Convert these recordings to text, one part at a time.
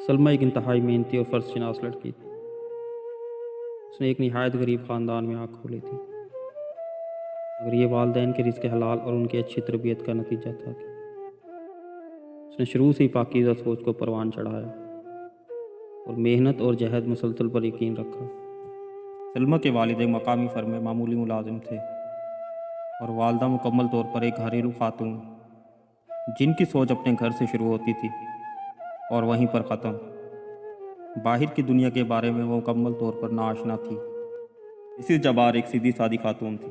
सलमा एक इंतहाई मेहनती और फ़र्ज़शनास लड़की थी। उसने एक निहायत गरीब ख़ानदान में आँख खोली थी, मगर ये वालिदैन के रिज़्क़ हलाल और उनकी अच्छी तरबियत का नतीजा था कि उसने शुरू से ही पाकीज़ा सोच को परवान चढ़ाया और मेहनत और जहद मुसलसल पर यकीन रखा। सलमा के वालिद एक मकामी फ़र्म में मामूली मुलाजिम थे और वालदा मुकम्मल तौर पर एक घरेलू खातून, जिनकी सोच अपने घर से शुरू होती थी और वहीं पर ख़त्म। बाहर की दुनिया के बारे में वो मुकम्मल तौर पर नाआशना थी। मिसेस जबार एक सीधी सादी खातून थी,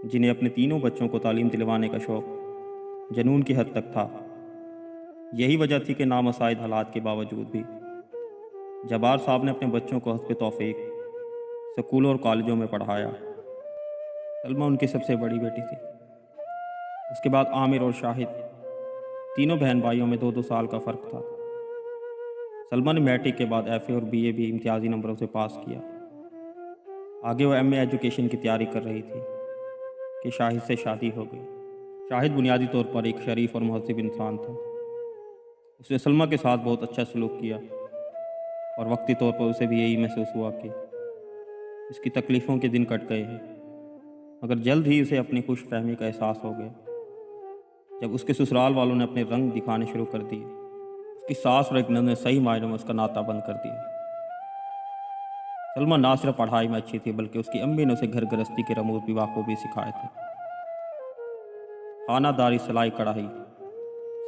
जिन्हें अपने तीनों बच्चों को तालीम दिलवाने का शौक़ जनून की हद तक था। यही वजह थी कि नामसाइद हालात के बावजूद भी जबार साहब ने अपने बच्चों को हस्ब तौफीक स्कूलों और कॉलेजों में पढ़ाया। सलमा उनकी सबसे बड़ी बेटी थी। उसके बाद आमिर और शाहिद, तीनों बहन भाइयों में 2-2 साल का फ़र्क था। सलमा ने मैट्रिक के बाद FA और BA भी इम्तियाजी नंबरों से पास किया। आगे वो MA एजुकेशन की तैयारी कर रही थी कि शाहिद से शादी हो गई। शाहिद बुनियादी तौर पर एक शरीफ और महज़ब इंसान था। उसने सलमा के साथ बहुत अच्छा सलूक किया और वक्ती तौर पर उसे भी यही महसूस हुआ कि इसकी तकलीफ़ों के दिन कट गए हैं, मगर जल्द ही उसे अपनी खुश फहमी का एहसास हो गया जब उसके ससुराल वालों ने अपने रंग दिखाने शुरू कर दिए। उसकी सास और एक नंद ने सही मायनों में उसका नाता बंद कर दिया। सलमा ना सिर्फ पढ़ाई में अच्छी थी, बल्कि उसकी अम्मी ने उसे घर गृहस्थी के रमूज भी बाखूबी सिखाए थे। खानादारी, सिलाई कढ़ाई,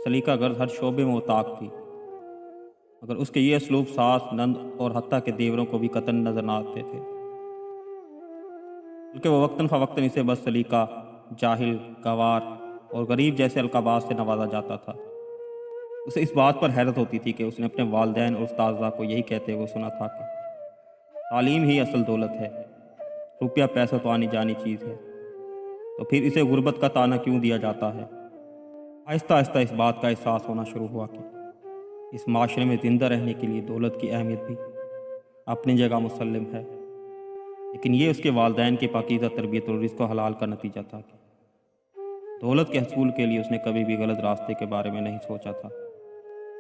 सलीका गर्ज हर शोबे में वो ताक थी, मगर उसके ये असलूब सास, नंद और हत्ता के देवरों को भी कतन नजर न आते थे, बल्कि वो वक्तन फ़वक्तन इसे बस सलीका, जाहिल, गवार और गरीब जैसे अलकाबात से नवाजा जाता था। उसे इस बात पर हैरत होती थी कि उसने अपने वालिदैन और उस्ताज़ा को यही कहते हुए सुना था कि तालीम ही असल दौलत है, रुपया पैसा तो आनी जानी चीज़ है, तो फिर इसे गुर्बत का ताना क्यों दिया जाता है। आहिस्ता आहिस्ता इस बात का एहसास होना शुरू हुआ कि इस माशरे में ज़िंदा रहने के लिए दौलत की अहमियत भी अपनी जगह मुसल्लम है, लेकिन ये उसके वालिदैन की पाकीज़ा तरबियत और रिज़्क़ हलाल का नतीजा था कि दौलत के हसूल के लिए उसने कभी भी गलत रास्ते के बारे में नहीं सोचा था।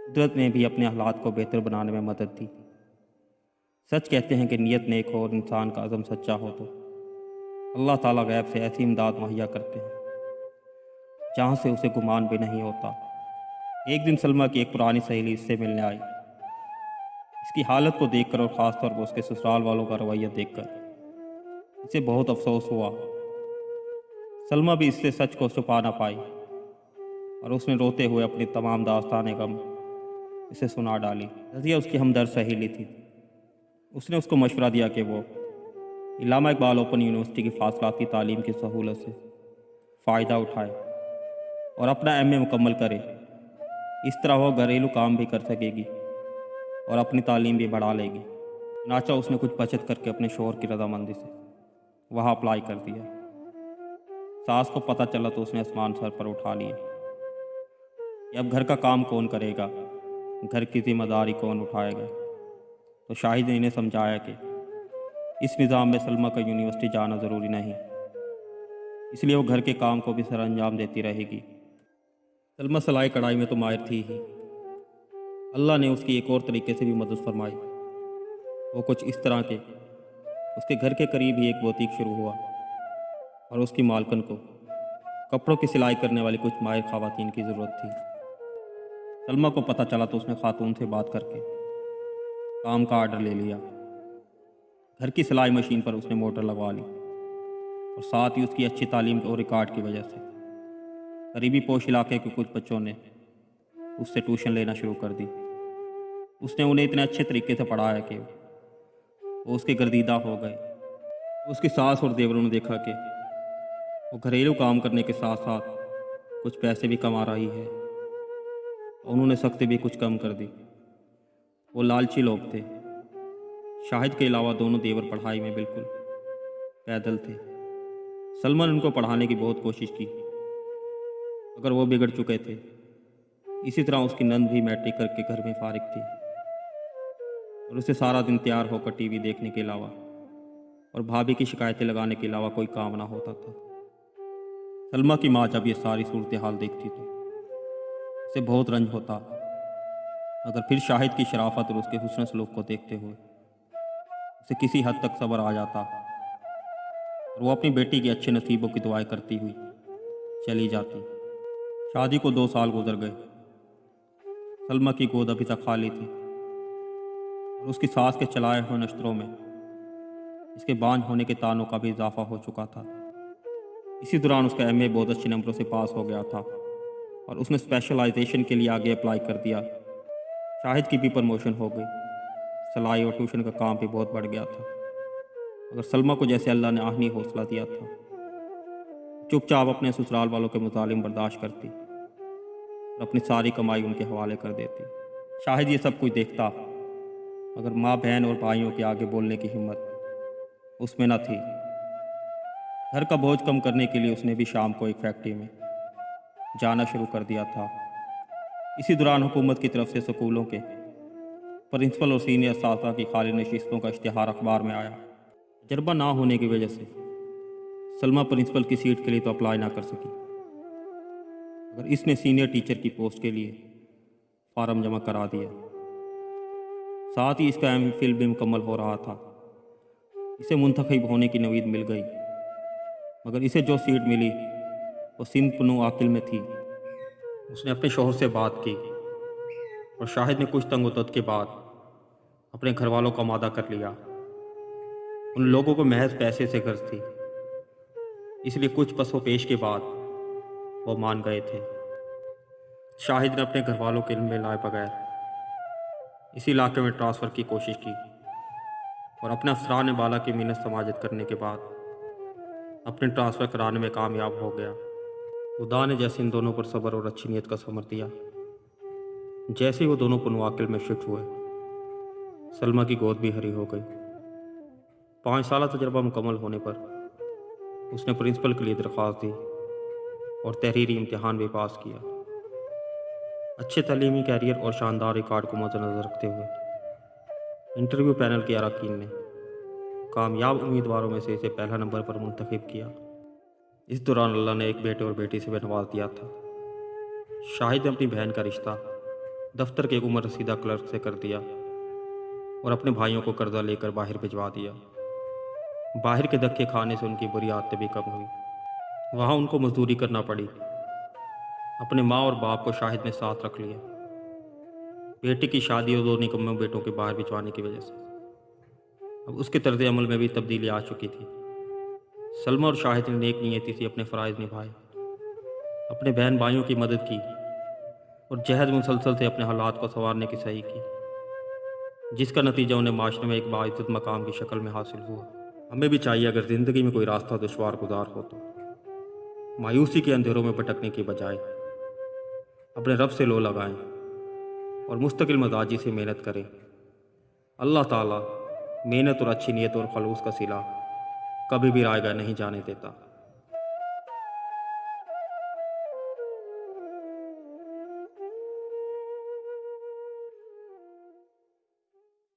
कुदरत ने भी अपने हालात को बेहतर बनाने में मदद दी। सच कहते हैं कि नीयत नेक हो और इंसान का अज़म सच्चा हो तो अल्लाह ताला गैब से ऐसी इमदाद मुहैया करते हैं जहाँ से उसे गुमान भी नहीं होता। एक दिन सलमा की एक पुरानी सहेली इससे मिलने आई। इसकी हालत को देखकर और ख़ास तौर पर उसके ससुराल वालों का रवैया देखकर इसे बहुत अफसोस हुआ। सलमा भी इससे सच को छुपा ना पाई और उसने रोते हुए अपनी तमाम दास्तान गम इसे सुना डाली। रज़िया उसकी हमदर्द सहेली थी। उसने उसको मशवरा दिया कि वो इल्लामा इकबाल ओपन यूनिवर्सिटी की फासलाती तालीम की सहूलत से फ़ायदा उठाए और अपना MA मुकम्मल करे। इस तरह वो घरेलू काम भी कर सकेगी और अपनी तालीम भी बढ़ा लेगी। नाचा उसने कुछ बचत करके अपने शोहर की रजामंदी से वहाँ अप्लाई कर दिया। सास को पता चला तो उसने आसमान सर पर उठा लिया कि अब घर का काम कौन करेगा, घर की जिम्मेदारी कौन उठाएगा। तो शाहिद ने इन्हें समझाया कि इस निज़ाम में सलमा का यूनिवर्सिटी जाना ज़रूरी नहीं, इसलिए वो घर के काम को भी सर अंजाम देती रहेगी। सलमा सिलाई कढ़ाई में तो माहिर थी ही, अल्लाह ने उसकी एक और तरीके से भी मदद फरमाई। वो कुछ इस तरह के उसके घर के करीब ही एक बुटीक शुरू हुआ और उसकी मालकन को कपड़ों की सिलाई करने वाली कुछ माहिर ख़वातीन की ज़रूरत थी। सलमा को पता चला तो उसने खातून से बात करके काम का आर्डर ले लिया। घर की सिलाई मशीन पर उसने मोटर लगवा ली और साथ ही उसकी अच्छी तालीम और रिकॉर्ड की वजह से करीबी पोश इलाके के कुछ बच्चों ने उससे ट्यूशन लेना शुरू कर दी। उसने उन्हें इतने अच्छे तरीके से पढ़ाया कि वो उसके गर्दीदा हो गए। उसकी सास और देवरों ने देखा कि वो घरेलू काम करने के साथ साथ कुछ पैसे भी कमा रही है। उन्होंने सख्ती भी कुछ कम कर दी। वो लालची लोग थे। शाहिद के अलावा दोनों देवर पढ़ाई में बिल्कुल पैदल थे। सलमा ने उनको पढ़ाने की बहुत कोशिश की, मगर वो बिगड़ चुके थे। इसी तरह उसकी नंद भी मैट्रिक करके घर में फारिग थी और उसे सारा दिन तैयार होकर टीवी देखने के अलावा और भाभी की शिकायतें लगाने के अलावा कोई काम ना होता था। सलमा की माँ जब ये सारी सूरत हाल देखती तो उसे बहुत रंज होता, मगर फिर शाहिद की शराफत और उसके हुस्न सलूक को देखते हुए उसे किसी हद तक सब्र आ जाता और वो अपनी बेटी के अच्छे नसीबों की दुआएं करती हुई चली जाती। शादी को 2 साल गुजर गए। सलमा की गोद अभी तक खाली थी और उसकी सास के चलाए हुए नश्तरों में इसके बांझ होने के तानों का भी इजाफा हो चुका था। इसी दौरान उसका एमए बहुत अच्छे नंबरों से पास हो गया था और उसने स्पेशलाइजेशन के लिए आगे अप्लाई कर दिया। शाहिद की भी प्रमोशन हो गई। सिलाई और ट्यूशन का काम भी बहुत बढ़ गया था। मगर सलमा को जैसे अल्लाह ने आखिरी हौसला दिया था, चुपचाप अपने ससुराल वालों के मुजालिम बर्दाश्त करती और अपनी सारी कमाई उनके हवाले कर देती। शाहिद ये सब कुछ देखता, मगर माँ बहन और भाइयों के आगे बोलने की हिम्मत उसमें न थी। घर का बोझ कम करने के लिए उसने भी शाम को एक फैक्ट्री में जाना शुरू कर दिया था। इसी दौरान हुकूमत की तरफ से स्कूलों के प्रिंसिपल और सीनियर असातिज़ा की खाली नशिस्तों का इश्तिहार अखबार में आया। तजर्बा ना होने की वजह से सलमा प्रिंसिपल की सीट के लिए तो अप्लाई ना कर सकी, मगर इसने सीनियर टीचर की पोस्ट के लिए फार्म जमा करा दिया। साथ ही इसका एमफिल भी मुकम्मल हो रहा था। इसे मुंतखब होने की नवीद मिल गई, मगर इसे जो सीट मिली वो सिंध पनू आकिल में थी। उसने अपने शोहर से बात की और शाहिद ने कुछ तंग के बाद अपने घर वालों का मादा कर लिया। उन लोगों को महज पैसे से गर्ज थी, इसलिए कुछ पसो पेश के बाद वो मान गए थे। शाहिद ने अपने घर वालों के इल्म में लाए बगैर इसी इलाके में ट्रांसफ़र की कोशिश की और अपने अफसरान बाला की मिन्नत समाजत करने के बाद अपने ट्रांसफ़र कराने में कामयाब हो गया। खुदा ने जैसे इन दोनों पर सब्र और अच्छी नीयत का समर दिया, जैसे ही वो दोनों पनवाकिल में शिफ्ट हुए, सलमा की गोद भी हरी हो गई। 5 साल तजर्बा मुकम्मल होने पर उसने प्रिंसिपल के लिए दरख्वास्त दी और तहरीरी इम्तिहान भी पास किया। अच्छे तलीमी कैरियर और शानदार रिकॉर्ड को मद्देनज़र रखते हुए इंटरव्यू पैनल के अरकान ने कामयाब उम्मीदवारों में से इसे पहला नंबर पर मुंतखब किया। इस दौरान अल्लाह ने एक बेटे और बेटी से भी नवाज दिया था। शाहिद ने अपनी बहन का रिश्ता दफ्तर के एक उम्र रसीदा क्लर्क से कर दिया और अपने भाइयों को कर्जा लेकर बाहर भिजवा दिया। बाहर के धक्के खाने से उनकी बुरी आदतें भी कम हुई। वहाँ उनको मजदूरी करना पड़ी। अपने माँ और बाप को शाहिद ने साथ रख लिया, बेटी की शादी और 2 निकम्मे बेटों के बाहर भिजवाने की वजह से। अब उसके तर्ज अमल में भी तब्दीली आ चुकी थी। सलमा और शाहिद ने नेक नीयती से अपने फ़राइज़ निभाए, अपने बहन भाइयों की मदद की और जहद मुसलसल से अपने हालात को संवारने की सही की, जिसका नतीजा उन्हें माशरे में एक बाइज़्ज़त मकाम की शक्ल में हासिल हुआ। हमें भी चाहिए, अगर ज़िंदगी में कोई रास्ता दुश्वार गुजार हो तो मायूसी के अंधेरों में भटकने की बजाय अपने रब से लो लगाएं और मुस्तकिल मजाजी से मेहनत करें। अल्लाह ताला मेहनत और अच्छी नीयत और खलूस का सिला कभी भी रायगा नहीं जाने देता।